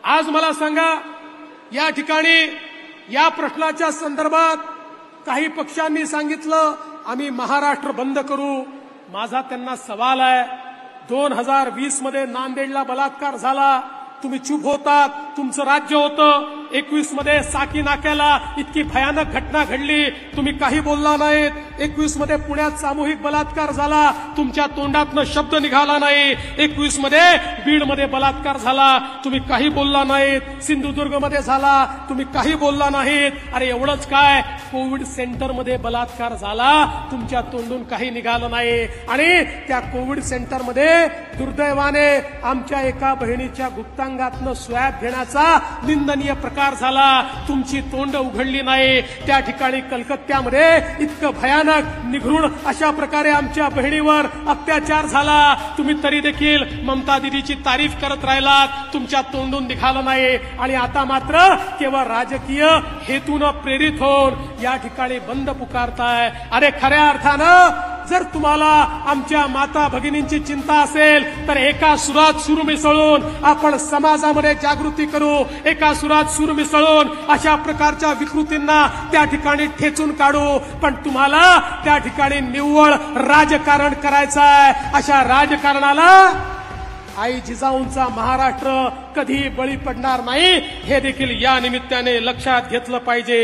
आज मला सांगा, या ठिकाणी या प्रश्नाच्या संदर्भात काही पक्षांनी सांगितलं आम्ही महाराष्ट्र बंद करू. माझा त्यांना सवाल आहे, 2020 मध्ये नांदेडला बलात्कार झाला, तुम्ही चूप होतात, तुमचं राज्य होतं. 21 मध्ये साकी नाक्याला इतकी भयानक घटना घडली, तुम्ही काही बोलला नाहीत. 21 मध्ये पुण्यात सामूहिक बलात्कार झाला, तुमच्या तोंडातनं शब्द निघाला नाही. 21 मध्ये बीडमध्ये बलात्कार झाला, तुम्ही काही बोलला नाहीत. सिंधुदुर्गमध्ये झाला, तुम्ही काही बोलला नाहीत. अरे एवढंच काय, कोविड सेंटरमध्ये बलात्कार झाला, तुमच्या तोंडून काही निघालं नाही. आणि त्या कोविड सेंटरमध्ये दुर्दैवाने आमच्या एका बहिणीच्या गुप्तांगातनं स्वॅब घेण्याचा निंदनीय प्रकार झाला, तुमची तोंड उघडली नाही. त्या ठिकाणी कलकत्त्यामध्ये इतकं भयानक निघृण अशा प्रकारे आमच्या बहिणीवर अत्याचार झाला, तुम्ही तरी देखील ममता दिदीची तारीफ करत राहिलात, तुमच्या तोंडून निघालं नाही. आणि आता मात्र केवळ राजकीय हेतून प्रेरित होऊन या ठिकाणी बंद पुकारताय. अरे खऱ्या अर्थानं जर तुम्हाला आमच्या माता भगिनींची चिंता असेल तर एका सुरात सूर मिसळून आपण समाजामध्ये जागृती करू. एका सुरात सूर मिसळून अशा प्रकारच्या विकृतींना त्या ठिकाणी ठेचून काढू. पण तुम्हाला त्या ठिकाणी निव्वळ राजकारण करायचं आहे. अशा राजकारणाला आई जिजाऊंचा महाराष्ट्र कधी बळी पडणार नाही, हे देखील या निमित्ताने लक्षात घेतलं पाहिजे.